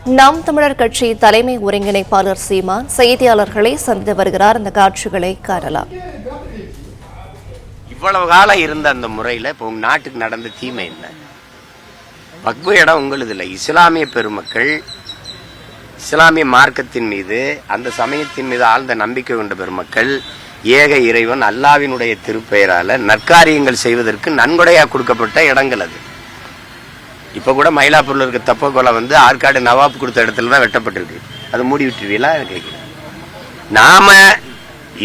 நாம் தமிழர் கட்சி தலைமை ஒருங்கிணைப்பாளர் சீமான் செய்தியாளர்களை சந்தித்து வருகிறார். அந்த காட்சிகளை காணலாம். இவ்வளவு காலம் இருந்த அந்த முறையில இப்போ உங்க நாட்டுக்கு நடந்த தீமை என்ன? வக்பு இடம் உங்களது இல்லை. இஸ்லாமிய பெருமக்கள் இஸ்லாமிய மார்க்கத்தின் மீது அந்த சமயத்தின் மீது ஆழ்ந்த நம்பிக்கை கொண்ட பெருமக்கள் ஏக இறைவன் அல்லாவினுடைய திருப்பெயரால நற்காரியங்கள் செய்வதற்கு நன்கொடையா கொடுக்கப்பட்ட இடங்கள் அது. இப்ப கூட மயிலாப்பூர்ல இருக்க தப்பக்கொலை ஆற்காடு நவாப் கொடுத்த இடத்துல தான் வெட்டப்பட்டிருக்கு. அது மூடி விட்டுருவீங்களா கேட்கிறேன். நாம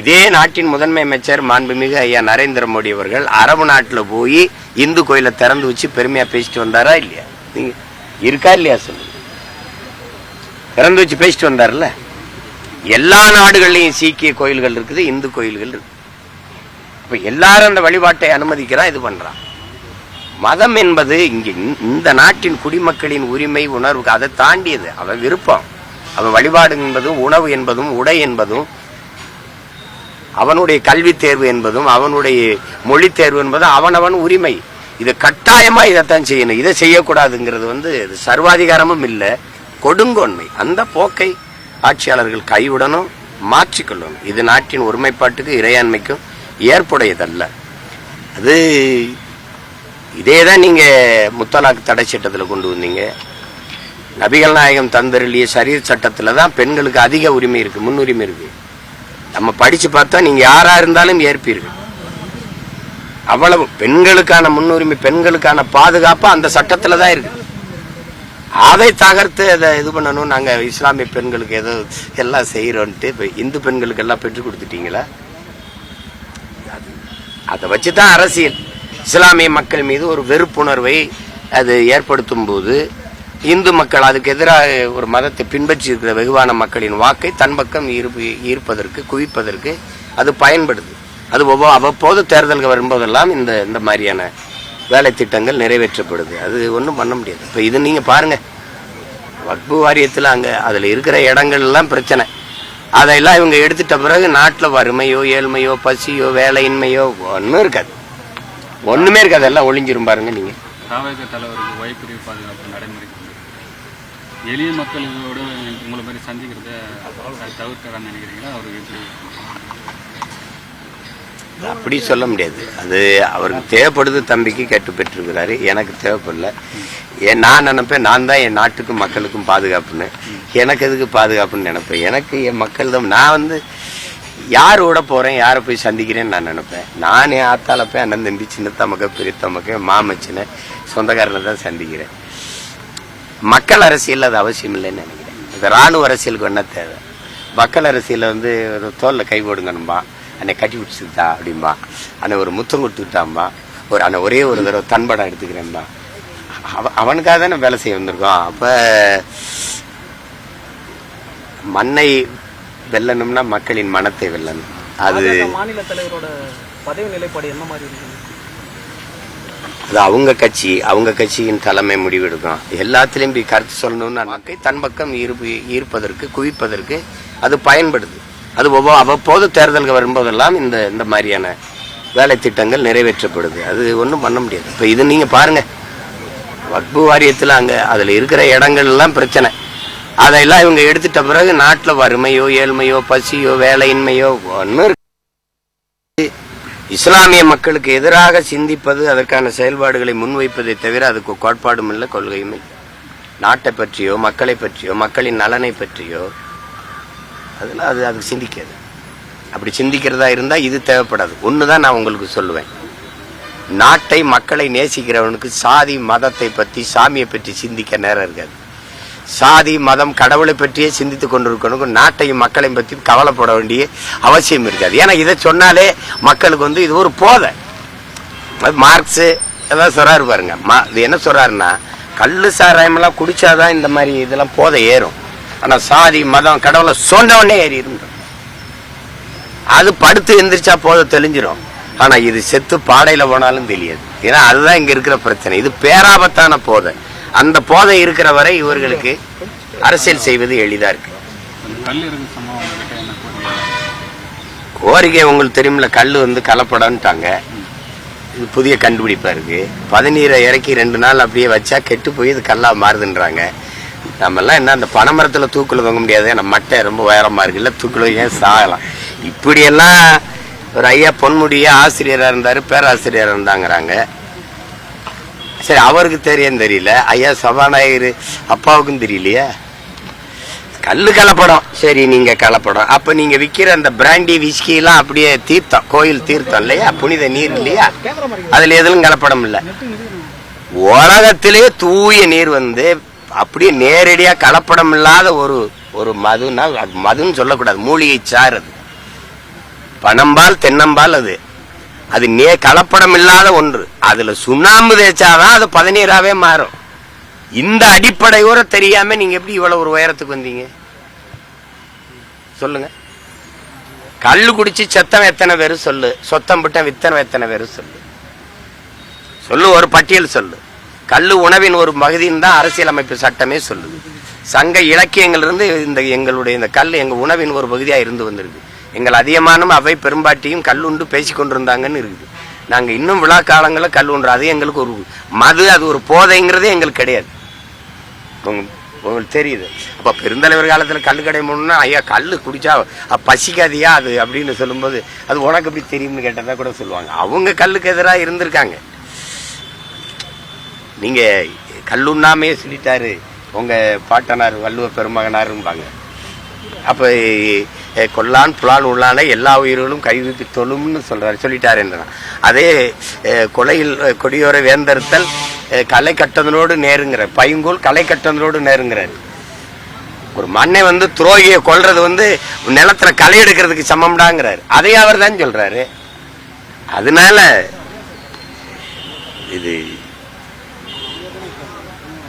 இதே நாட்டின் முதன்மை அமைச்சர் மாண்புமிகு ஐயா நரேந்திர மோடி அவர்கள் அரபு நாட்டுல போய் இந்து கோயிலை திறந்து வச்சு பெருமையா பேசிட்டு வந்தாரா இல்லையா? நீங்க இருக்கா இல்லையா சொல்லுங்க. திறந்து வச்சு பேசிட்டு வந்தார்ல. எல்லா நாடுகள்லயும் சீக்கிய கோயில்கள் இருக்குது, இந்து கோயில்கள் இருக்கு. இப்ப எல்லாரும் அந்த வழிபாட்டை அனுமதிக்கிறான், இது பண்றான். மதம் என்பது இங்க இந்த நாட்டின் குடிமக்களின் உரிமை உணர்வு, அதை தாண்டியது. அவன் விருப்பம், அவன் வழிபாடு என்பதும் உணவு என்பதும் உடை என்பதும் அவனுடைய கல்வி தேர்வு என்பதும் அவனுடைய மொழி தேர்வு என்பதும் அவனவன் உரிமை. இது கட்டாயமா இதைத்தான் செய்யணும், இதை செய்யக்கூடாதுங்கிறது இது சர்வாதிகாரமும் இல்லை, கொடுங்கோன்மை. அந்த போக்கை ஆட்சியாளர்கள் கைவிடணும், மாற்றிக்கொள்ளணும். இது நாட்டின் ஒருமைப்பாட்டுக்கு இறையாண்மைக்கும் ஏற்புடையதல்ல. அது இதேதான் நீங்க முத்தலாக்கு தடை சட்டத்தில் கொண்டு வந்தீங்க. நபிகள் நாயகம் தந்தருளிய ஷரீர் சட்டத்துல தான் பெண்களுக்கு அதிக உரிமை இருக்கு, முன்னுரிமை இருக்கு. நம்ம படிச்சு பார்த்தா நீங்க யாரா இருந்தாலும் ஏற்பீர்கள். அவ்வளவு பெண்களுக்கான முன்னுரிமை, பெண்களுக்கான பாதுகாப்பு அந்த சட்டத்துல தான் இருக்கு. அதை தகர்த்து அதை இது பண்ணணும். நாங்க இஸ்லாமிய பெண்களுக்கு ஏதோ எல்லாம் செய்யறோன்ட்டு இப்ப இந்து பெண்களுக்கு எல்லாம் பெற்றுக் கொடுத்துட்டீங்களா? அதை வச்சுதான் அரசியல். இஸ்லாமிய மக்கள் மீது ஒரு வெறுப்புணர்வை அது ஏற்படுத்தும் போது இந்து மக்கள் அதுக்கு எதிராக ஒரு மதத்தை பின்பற்றி இருக்கிற வெகுவான மக்களின் வாக்கை தன் பக்கம் ஈர்ப்பதற்கு, குவிப்பதற்கு அது பயன்படுது. அது அவ்வப்போது தேர்தல்கள் வரும்போதெல்லாம் இந்த மாதிரியான வேலை திட்டங்கள் நிறைவேற்றப்படுது. அது ஒன்றும் பண்ண முடியாது. இப்போ இது நீங்க பாருங்க, வக்பு வாரியத்தில் அங்க அதுல இருக்கிற இடங்கள் எல்லாம் பிரச்சனை. அதையெல்லாம் இவங்க எடுத்துட்ட பிறகு நாட்டில் வறுமையோ ஏழ்மையோ பசியோ வேலையின்மையோ ஒன்றும் இருக்காது, ஒண்ணுமே இருக்காது, எல்லாம் ஒளிஞ்சிரும். பாருங்க நீங்க தலைவருக்கு வைப்பிரிவு பாதுகாப்பு நடைமுறை எளிய மக்களோட உங்களை மாதிரி சந்திக்கிறத தவிர்க்க நினைக்கிறீங்களா? அவருக்கு அப்படி சொல்ல முடியாது. அது அவருக்கு தேவைப்படுது, தம்பிக்கு கேட்டு பெற்றிருக்கிறாரு, எனக்கு தேவைப்படல. நான் நினைப்பேன் நான் தான் என் நாட்டுக்கும் மக்களுக்கும் பாதுகாப்புன்னு. எனக்கு எதுக்கு பாதுகாப்புன்னு நினைப்பேன். எனக்கு என் மக்கள் தான். நான் யாரோட போறேன், யாரை போய் சந்திக்கிறேன்னு நான் நினைப்பேன். நான் என் ஆத்தால போய் அண்ணன் தம்பி சின்ன தமக்க பெரிய தமக்க மாமச்சின சொந்தக்காரனை தான் சந்திக்கிறேன். மக்கள் அரசியல் அது அவசியம் இல்லைன்னு நினைக்கிறேன். இந்த ராணுவ அரசியலுக்கு என்ன தேவை? மக்கள் அரசியல ஒரு தோல்ல கை போடுங்கன்பா, அன்னை கட்டி பிடிச்சிக்கிட்டா அப்படின்பா, அன்னை ஒரு முத்தம் கொடுத்துக்கிட்டாம்பா, அன்னை ஒரே ஒரு தடவை தன்படம் எடுத்துக்கிறேன்பா. அவனுக்காக தானே வேலை செய்ய வந்திருக்கோம். அப்ப மண்ணை வெல்லணும்னா மக்களின் மனத்தை வெல்லணும். அது மாநில தலைவரோட பதவி நிலைப்பாடு என்ன மாதிரி இருக்கு? அது அவங்க கட்சி, அவங்க கட்சியின் தலைமை முடிவெடுக்கும். எல்லாத்திலையும் கருத்து சொல்லணும்னா மக்கள் தன் பக்கம் ஈர்ப்பதற்கு, குவிப்பதற்கு அது பயன்படுது. அது அவ்வப்போது தேர்தல்கள் வரும்போதெல்லாம் இந்த மாதிரியான வேலை திட்டங்கள் நிறைவேற்றப்படுது. அது ஒன்றும் பண்ண முடியாது. இப்போ இது நீங்க பாருங்க, வக்பு வாரியத்தில் அங்க அதுல இருக்கிற இடங்கள் எல்லாம் பிரச்சனை. அதையெல்லாம் இவங்க எடுத்துட்ட பிறகு நாட்டில் வறுமையோ ஏழ்மையோ பசியோ வேலையின்மையோ ஒன்றும் இருக்கு. இஸ்லாமிய மக்களுக்கு எதிராக சிந்திப்பது, அதற்கான செயல்பாடுகளை முன்வைப்பதை தவிர அதுக்கு கோட்பாடும் இல்லை, கொள்கையும் இல்லை. நாட்டை பற்றியோ மக்களை பற்றியோ மக்களின் நலனை பற்றியோ அதெல்லாம் அதுக்கு சிந்திக்காது. அப்படி சிந்திக்கிறதா இருந்தா இது தேவைப்படாது. ஒண்ணுதான் நான் உங்களுக்கு சொல்லுவேன், நாட்டை மக்களை நேசிக்கிறவனுக்கு சாதி மதத்தை பற்றி சாமியை பற்றி சிந்திக்க நேரம் இருக்காது. சாதி மதம் கடவுளை பற்றியே சிந்தித்துக் கொண்டிருக்கணும். நாட்டையும் மக்களையும் பற்றி கவலைப்பட வேண்டிய அவசியம் இருக்காது. ஏன்னா இதை சொன்னாலே மக்களுக்கு இது ஒரு போதை. மார்க்ஸ் ஏதாவது சொல்றாரு பாருங்க. இது என்ன சொல்றாருன்னா, கள்ளு சாராயமெல்லாம் குடிச்சாதான் இந்த மாதிரி இதெல்லாம் போதை ஏறும். ஆனா சாதி மதம் கடவுளை சொன்னவனே ஏறி இருந்தோம். அது படுத்து எந்திரிச்சா போதை தெளிஞ்சிரும். ஆனா இது செத்து பாடையில போனாலும் தெரியாது. ஏன்னா அதுதான் இங்க இருக்கிற பிரச்சனை. இது பேராபத்தான போதை. அந்த போதை இருக்கிற வரை இவர்களுக்கு அரசியல் செய்வது எளிதா இருக்கு. கோரிக்கை உங்களுக்கு தெரியுமில்ல, கல் கலப்படம்ட்டாங்க. இது புதிய கண்டுபிடிப்பா இருக்கு. 17 இறக்கி 2 நாள் அப்படியே வச்சா கெட்டு போய் இது கல்லா மாறுதுன்றாங்க. நம்ம எல்லாம் என்ன அந்த பனைமரத்துல தூக்குல தொங்க முடியாது, நம்ம மட்டை ரொம்ப உயரமா இருக்குல்ல, தூக்குல ஏன் சாகலாம். இப்படியெல்லாம் ஒரு ஐயா பொன்முடிய ஆசிரியரா இருந்தாரு, பேராசிரியரா இருந்தாங்கிறாங்க. சரி, அவருக்கு தெரியல, ஐயா சபாநாயகர் அப்பாவுக்கும் தெரியலையா? கல்லு கலப்படம், சரி நீங்க கலப்படம், அப்ப நீங்க விக்கிற அந்த பிராண்டி விஸ்கி எல்லாம் அப்படியே தீர்த்தம், கோயில் தீர்த்தம் இல்லையா, புனித நீர் இல்லையா, அதுல எதுவும் கலப்படம் இல்ல. உலகத்திலே தூய நீர் வந்து அப்படியே நேரடியா கலப்படம் இல்லாத ஒரு மதுன்னா, அது மதுன்னு சொல்லக்கூடாது, மூலிகை சாறு, அது பனம்பால் தென்னம்பால், அது கலப்படம் இல்லாத ஒன்று. அதுல சுண்ணாம்பு தேய்ச்சாதான் அது பதநீராவே மாறும். இந்த அடிப்படையோட தெரியாம நீங்க எப்படி இவ்வளவு ஒரு உயரத்துக்கு வந்தீங்க சொல்லுங்க? கல்லு குடிச்சு செத்தவன் எத்தனை பேரு சொல்லு, சொத்தம் விட்ட வித்தனம் எத்தனை பேரு சொல்லு, ஒரு பட்டியல் சொல்லு. கல்லு உணவின் ஒரு பகுதின்னு தான் அரசியலமைப்பு சட்டமே சொல்லுது. சங்க இலக்கியங்களிலிருந்து எங்களுடைய இந்த கல் எங்க உணவின் ஒரு பகுதியா இருந்து வந்திருக்கு. எங்கள் அதிகமான அவை பெரும்பாட்டியும் கல்லுண்டு பேசிக்கொண்டிருந்தாங்கன்னு இருக்குது. நாங்க இன்னும் விழா காலங்களில் கல்லுன்றோம். அது எங்களுக்கு ஒரு மது, அது ஒரு போதைங்கிறதே எங்களுக்கு கிடையாது. உங்களுக்கு தெரியுது. அப்ப பெருந்தலைவர் காலத்துல கல்லு கடை மூணுன்னா, ஐயா கல்லு குடிச்சா பசிக்காதியா அது அப்படின்னு சொல்லும்போது, அது உனக்கு எப்படி தெரியும்னு கேட்டதா கூட சொல்லுவாங்க. அவங்க கல்லுக்கு எதிராக இருந்திருக்காங்க. நீங்க கல்லுண்ணாமே சொல்லிட்டாரு உங்க பாட்டனார் வள்ளுவ பெருமகனாரும்பாங்க. அப்ப கொல்லான் புலான் உள்ளான எல்லா உயிர்களும் கைவிட்டு தொழும்னு சொல்லிட்டாரு என்றான். அதே கொலையில் கொடியோர வேந்தறுத்தல் களை கட்டதனோடு நேருங்கிறார், பைங்கோல் களை கட்டதனோடு நேருங்கிறார். ஒரு மண்ணை வந்து துரோகியை கொல்றது வந்து நிலத்துல களை எடுக்கிறதுக்கு சமம்டாங்கிறாரு. அதையே அவர் தான் சொல்றாரு. அதனால இது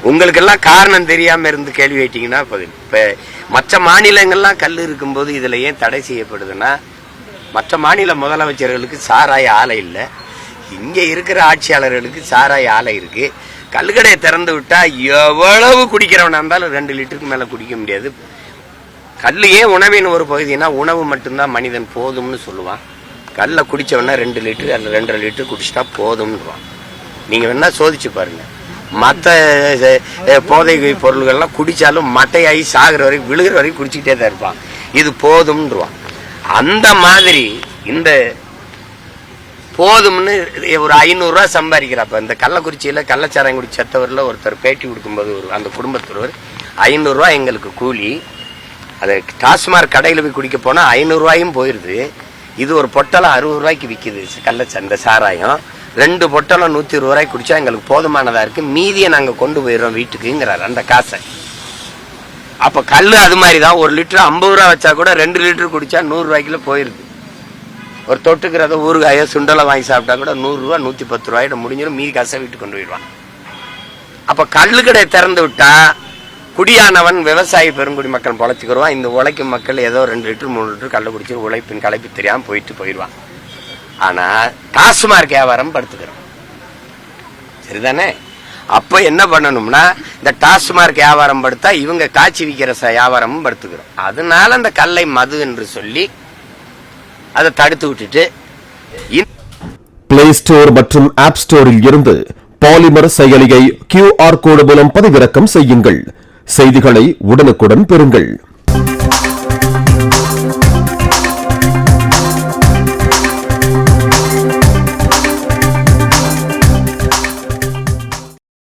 உங்களுக்கு எல்லாம் காரணம் தெரியாம இருந்து கேள்வி கேட்டீங்கன்னா, இப்ப மற்ற மாநிலங்கள்லாம் கல் இருக்கும்போது இதுல ஏன் தடை செய்யப்படுதுன்னா, மற்ற மாநில முதலமைச்சர்களுக்கு சாராய ஆலை இல்லை, இங்க இருக்கிற ஆட்சியாளர்களுக்கு சாராய ஆலை இருக்கு. கல்லுக்கடையை திறந்து விட்டா எவ்வளவு குடிக்கிறவனா இருந்தாலும் 2 லிட்டருக்கு மேல குடிக்க முடியாது. கல்லு ஏன் உணவின் ஒரு பகுதினா, உணவு மட்டும்தான் மனிதன் போதும்னு சொல்லுவான். கல்ல குடிச்சவனா 2 லிட்டர் அல்ல 2.5 லிட்டர் குடிச்சிட்டா போதும்னுவான். நீங்க வேணா சோதிச்சு பாருங்க. மற்ற போதை பொருள்கள்லாம் குடிச்சாலும் மட்டையாகி சாகிற வரைக்கும் விழுகிற வரைக்கும் குடிச்சுக்கிட்டே தான் இருப்பான். இது போதும்ன்றான். அந்த மாதிரி இந்த போதும்னு ஒரு 500 ரூபா சம்பாதிக்கிறப்ப, இந்த கள்ளக்குறிச்சியில கள்ளச்சாராயம் குடி செத்தவரில் ஒருத்தர் பேட்டி கொடுக்கும்போது அந்த குடும்பத்தவர் 500 ரூபா எங்களுக்கு கூலி, அதை டாஸ்மார்க் கடையில் போய் குடிக்க போனா 500 ரூபாயும் போயிருது. இது ஒரு பொட்டலம் 60 ரூபாய்க்கு விற்கிது இந்த சாராயம். 2 பொட்டலம் 120 ரூபாய்க்கு குடிச்சா எங்களுக்கு போதுமானதா இருக்கு, மீதியை நாங்க கொண்டு போயிடுறோம் வீட்டுக்குங்கிறாரு அந்த காசை. அப்ப கல்லு அது மாதிரிதான். 1 லிட்டர் 50 ரூபா வச்சா கூட 2 லிட்டர் குடிச்சா 100 ரூபாய்க்குள்ள போயிருது. ஒரு தொட்டுக்கிறத ஊறுகாய சுண்டலை வாங்கி சாப்பிட்டா கூட 100 ரூபா 110 ரூபாயிட்ட முடிஞ்சிடும், மீதி காசை வீட்டுக்கு கொண்டு போயிடுவான். அப்ப கல்லு கடை திறந்து விட்டா குடியானவன் விவசாயி பெருங்குடி மக்கள் பொழைச்சிக்கிடுவான். இந்த உழைக்கும் மக்கள் ஏதோ 2 லிட்டர் 3 லிட்டர் கல்ல குடிச்சு உழைப்பின் களைப்பு தெரியாம போயிடுவான். ஆனா டாஸ்மார்க் வியாபாரம் படுத்துக்கிறோம், சரிதானே? அப்ப என்ன பண்ணணும்னா, இந்த டாஸ்மார்க் வியாபாரம் படுத்தா இவங்க காட்சி விற்கிற வியாபாரமும் படுத்துக்கிறோம். அதனால அந்த கல்லை மது என்று சொல்லி அதை தடுத்து விட்டுட்டு, பிளே ஸ்டோர் மற்றும் ஆப் ஸ்டோரில் இருந்து பாலிமர் செயலியை QR கோடு மூலம் பதிவிறக்கம் செய்யுங்கள். செய்திகளை உடனுக்குடன் பெறுங்கள்.